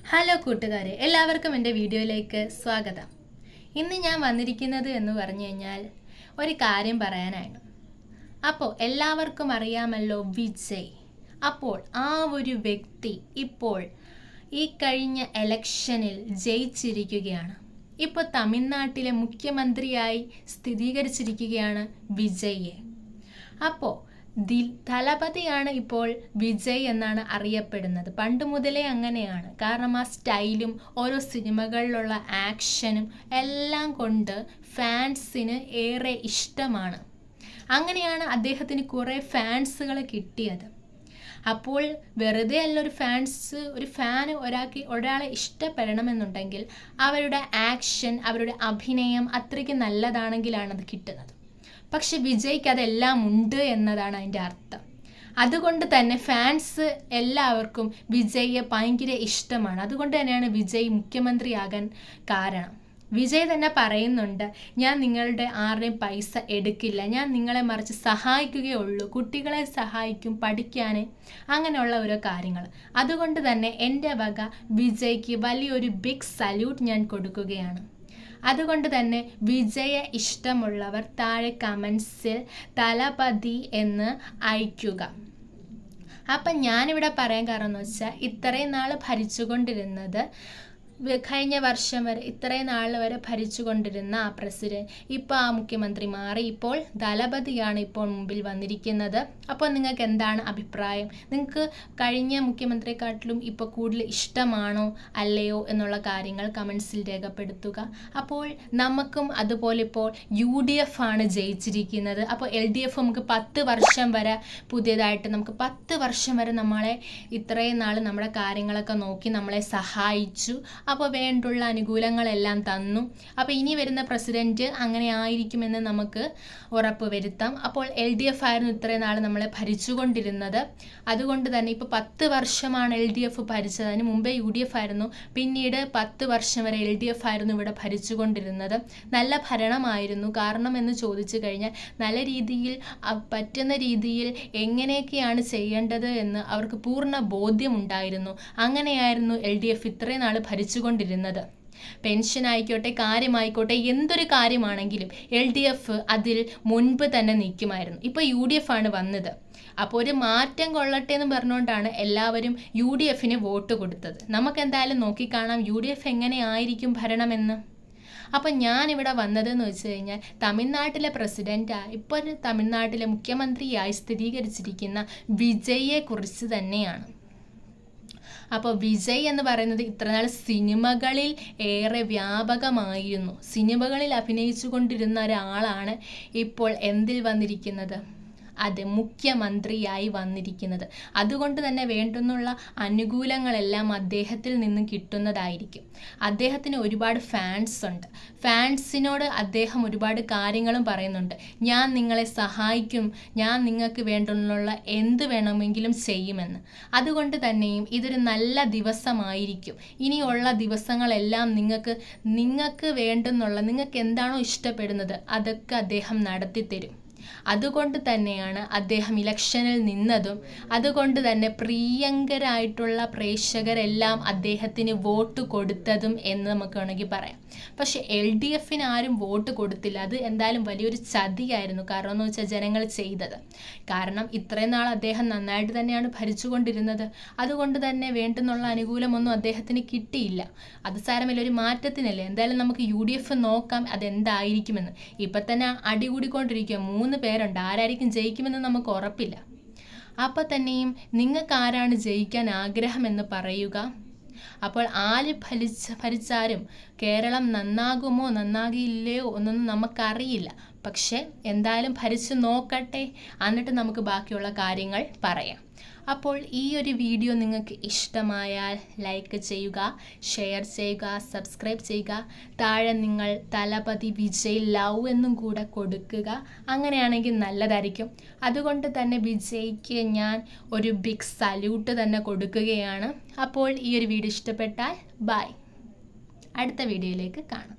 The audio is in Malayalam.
ഹലോ കൂട്ടുകാരെ, എല്ലാവർക്കും എൻ്റെ വീഡിയോയിലേക്ക് സ്വാഗതം. ഇന്ന് ഞാൻ വന്നിരിക്കുന്നത് എന്ന് പറഞ്ഞു കഴിഞ്ഞാൽ ഒരു കാര്യം പറയാനാണ്. അപ്പോൾ എല്ലാവർക്കും അറിയാമല്ലോ വിജയ്. അപ്പോൾ ആ ഒരു വ്യക്തി ഇപ്പോൾ ഈ കഴിഞ്ഞ ഇലക്ഷനിൽ ജയിച്ചിരിക്കുകയാണ്. ഇപ്പോൾ തമിഴ്നാട്ടിലെ മുഖ്യമന്ത്രിയായി സ്ഥിരീകരിച്ചിരിക്കുകയാണ് വിജയെ. അപ്പോൾ തലപതിയാണ് ഇപ്പോൾ വിജയ് എന്നാണ് അറിയപ്പെടുന്നത്. പണ്ട് മുതലേ അങ്ങനെയാണ്. കാരണം ആ സ്റ്റൈലും ഓരോ സിനിമകളിലുള്ള ആക്ഷനും എല്ലാം കൊണ്ട് ഫാൻസിന് ഏറെ ഇഷ്ടമാണ്. അങ്ങനെയാണ് അദ്ദേഹത്തിന് കുറേ ഫാൻസുകൾ കിട്ടിയത്. അപ്പോൾ വെറുതെ അല്ല ഒരു ഫാന് ഒരാളെ ഇഷ്ടപ്പെടണമെന്നുണ്ടെങ്കിൽ അവരുടെ ആക്ഷൻ, അവരുടെ അഭിനയം അത്രയ്ക്ക് നല്ലതാണെങ്കിലാണ് അത് കിട്ടുന്നത്. പക്ഷെ വിജയ്ക്ക് അതെല്ലാം ഉണ്ട് എന്നതാണ് അതിൻ്റെ അർത്ഥം. അതുകൊണ്ട് തന്നെ ഫാൻസ് എല്ലാവർക്കും വിജയ്യെ ഭയങ്കര ഇഷ്ടമാണ്. അതുകൊണ്ട് തന്നെയാണ് വിജയ് മുഖ്യമന്ത്രിയാകാൻ കാരണം. വിജയ് തന്നെ പറയുന്നുണ്ട്, ഞാൻ നിങ്ങളുടെ ആരുടെയും പൈസ എടുക്കില്ല, ഞാൻ നിങ്ങളെ മറിച്ച് സഹായിക്കുകയുള്ളൂ, കുട്ടികളെ സഹായിക്കും പഠിക്കാൻ, അങ്ങനെയുള്ള ഓരോ കാര്യങ്ങൾ. അതുകൊണ്ട് തന്നെ എൻ്റെ വക വിജയ്ക്ക് വലിയൊരു ബിഗ് സല്യൂട്ട് ഞാൻ കൊടുക്കുകയാണ്. അതുകൊണ്ട് തന്നെ വിജയെ ഇഷ്ടമുള്ളവർ താഴെ കമൻസിൽ തലപതി എന്ന് അയയ്ക്കുക. അപ്പം ഞാനിവിടെ പറയാൻ കാരണം എന്ന് വെച്ചാൽ, ഇത്രയും നാൾ ഭരിച്ചുകൊണ്ടിരുന്നത്, കഴിഞ്ഞ വർഷം വരെ ഇത്രയും നാൾ വരെ ഭരിച്ചുകൊണ്ടിരുന്ന ആ പ്രസിഡന്റ് ഇപ്പോൾ ആ മുഖ്യമന്ത്രി മാറി. ഇപ്പോൾ ദളപതിയാണ് ഇപ്പോൾ മുമ്പിൽ വന്നിരിക്കുന്നത്. അപ്പോൾ നിങ്ങൾക്ക് എന്താണ് അഭിപ്രായം? നിങ്ങൾക്ക് കഴിഞ്ഞ മുഖ്യമന്ത്രിയെക്കാട്ടിലും ഇപ്പോൾ കൂടുതൽ ഇഷ്ടമാണോ അല്ലയോ എന്നുള്ള കാര്യങ്ങൾ കമൻസിൽ രേഖപ്പെടുത്തുക. അപ്പോൾ നമുക്കും അതുപോലെ ഇപ്പോൾ UDF ആണ് ജയിച്ചിരിക്കുന്നത്. അപ്പോൾ LDF നമുക്ക് 10 വർഷം വരെ പുതിയതായിട്ട് നമുക്ക് 10 വർഷം വരെ നമ്മളെ ഇത്രയും നാൾ നമ്മുടെ കാര്യങ്ങളൊക്കെ നോക്കി നമ്മളെ സഹായിച്ചു. അപ്പോൾ വേണ്ടുള്ള അനുകൂലങ്ങളെല്ലാം തന്നു. അപ്പോൾ ഇനി വരുന്ന പ്രസിഡന്റ് അങ്ങനെ ആയിരിക്കുമെന്ന് നമുക്ക് ഉറപ്പ് വരുത്താം. അപ്പോൾ LDF ആയിരുന്നു ഇത്രയും നാൾ നമ്മളെ ഭരിച്ചുകൊണ്ടിരുന്നത്. അതുകൊണ്ട് തന്നെ ഇപ്പോൾ 10 വർഷമാണ് LDF ഭരിച്ചത്. അതിന് മുമ്പേ UDF ആയിരുന്നു. പിന്നീട് 10 വർഷം വരെ LDF ആയിരുന്നു ഇവിടെ ഭരിച്ചുകൊണ്ടിരുന്നത്. നല്ല ഭരണമായിരുന്നു. കാരണം എന്ന് ചോദിച്ചു കഴിഞ്ഞാൽ നല്ല രീതിയിൽ പറ്റുന്ന രീതിയിൽ എങ്ങനെയൊക്കെയാണ് ചെയ്യേണ്ടത് എന്ന് അവർക്ക് പൂർണ്ണ ബോധ്യമുണ്ടായിരുന്നു. അങ്ങനെയായിരുന്നു LDF ഇത്രയും നാൾ ഭരിച്ചുകൊണ്ടിരുന്നത്. പെൻഷൻ ആയിക്കോട്ടെ, കാര്യമായിക്കോട്ടെ, എന്തൊരു കാര്യമാണെങ്കിലും LDF അതിൽ മുൻപ് തന്നെ നിൽക്കുമായിരുന്നു. ഇപ്പോൾ UDF ആണ് വന്നത്. അപ്പോൾ ഒരു മാറ്റം കൊള്ളട്ടെ എന്ന് പറഞ്ഞുകൊണ്ടാണ് എല്ലാവരും UDFന് വോട്ട് കൊടുത്തത്. നമുക്കെന്തായാലും നോക്കിക്കാണാം UDF എങ്ങനെ ആയിരിക്കും ഭരണമെന്ന്. അപ്പം ഞാനിവിടെ വന്നതെന്ന് വെച്ച് കഴിഞ്ഞാൽ, തമിഴ്നാട്ടിലെ പ്രസിഡൻ്റായി ഇപ്പോൾ തമിഴ്നാട്ടിലെ മുഖ്യമന്ത്രിയായി സ്ഥിരീകരിച്ചിരിക്കുന്ന വിജയെക്കുറിച്ച് തന്നെയാണ്. അപ്പോൾ വിജയ് എന്ന് പറയുന്നത് ഇത്രനാൾ സിനിമകളിൽ ഏറെ വ്യാപകമായിരുന്നു. സിനിമകളിൽ അഭിനയിച്ചു കൊണ്ടിരുന്ന ഒരാളാണ് ഇപ്പോൾ എന്തിൽ വന്നിരിക്കുന്നത്? അത് മുഖ്യമന്ത്രിയായി വന്നിരിക്കുന്നത്. അതുകൊണ്ട് തന്നെ വേണ്ടുന്നുള്ള അനുകൂലങ്ങളെല്ലാം അദ്ദേഹത്തിൽ നിന്നും കിട്ടുന്നതായിരിക്കും. അദ്ദേഹത്തിന് ഒരുപാട് ഫാൻസ് ഉണ്ട്. ഫാൻസിനോട് അദ്ദേഹം ഒരുപാട് കാര്യങ്ങളും പറയുന്നുണ്ട്. ഞാൻ നിങ്ങളെ സഹായിക്കും, ഞാൻ നിങ്ങൾക്ക് വേണ്ടുന്നുള്ള എന്ത് വേണമെങ്കിലും ചെയ്യുമെന്ന്. അതുകൊണ്ട് തന്നെയും ഇതൊരു നല്ല ദിവസമായിരിക്കും. ഇനിയുള്ള ദിവസങ്ങളെല്ലാം നിങ്ങൾക്ക് വേണ്ടുന്നുള്ള, നിങ്ങൾക്ക് എന്താണോ ഇഷ്ടപ്പെടുന്നത് അതൊക്കെ അദ്ദേഹം നടത്തിത്തരും. അതുകൊണ്ട് തന്നെയാണ് അദ്ദേഹം ഇലക്ഷനിൽ നിന്നതും. അതുകൊണ്ട് തന്നെ പ്രിയങ്കരായിട്ടുള്ള പ്രേക്ഷകരെല്ലാം അദ്ദേഹത്തിന് വോട്ട് കൊടുത്തതും എന്ന് നമുക്ക് വേണമെങ്കിൽ പറയാം. പക്ഷെ LDFന് ആരും വോട്ട് കൊടുത്തില്ല. അത് എന്തായാലും വലിയൊരു ചതിയായിരുന്നു. കാരണം എന്ന് വെച്ചാൽ ജനങ്ങൾ ചെയ്തത്. കാരണം ഇത്രയും നാൾ അദ്ദേഹം നന്നായിട്ട് തന്നെയാണ് ഭരിച്ചുകൊണ്ടിരുന്നത്. അതുകൊണ്ട് തന്നെ വേണ്ടുന്നുള്ള അനുകൂലമൊന്നും അദ്ദേഹത്തിന് കിട്ടിയില്ല. അത് സാരമില്ല, ഒരു മാറ്റത്തിനല്ലേ. എന്തായാലും നമുക്ക് UDF നോക്കാം അതെന്തായിരിക്കുമെന്ന്. ഇപ്പം തന്നെ അടികൂടിക്കൊണ്ടിരിക്കുക. 3 പേരുണ്ട്. ആരായിരിക്കും ജയിക്കുമെന്ന് നമുക്ക് ഉറപ്പില്ല. അപ്പോൾ തന്നെയും നിങ്ങൾക്ക് ആരാണ് ജയിക്കാൻ ആഗ്രഹമെന്ന് പറയുക. അപ്പോൾ ആര് ഭരിച്ചാലും കേരളം നന്നാകുമോ നന്നാകില്ലയോ എന്നൊന്നും നമുക്കറിയില്ല. പക്ഷെ എന്തായാലും ഭരിച്ചു നോക്കട്ടെ, എന്നിട്ട് നമുക്ക് ബാക്കിയുള്ള കാര്യങ്ങൾ പറയാം. അപ്പോൾ ഈ ഒരു വീഡിയോ നിങ്ങൾക്ക് ഇഷ്ടമായാൽ ലൈക്ക് ചെയ്യുക, ഷെയർ ചെയ്യുക, സബ്സ്ക്രൈബ് ചെയ്യുക. താഴെ നിങ്ങൾ തലപതി വിജയ് ലവ് എന്നും കൂടെ കൊടുക്കുക. അങ്ങനെയാണെങ്കിൽ നല്ലതായിരിക്കും. അതുകൊണ്ട് തന്നെ വിജയ്ക്ക് ഞാൻ ഒരു ബിഗ് സല്യൂട്ട് തന്നെ കൊടുക്കുകയാണ്. അപ്പോൾ ഈ ഒരു വീഡിയോ ഇഷ്ടപ്പെട്ടാൽ ബൈ. അടുത്ത വീഡിയോയിലേക്ക് കാണാം.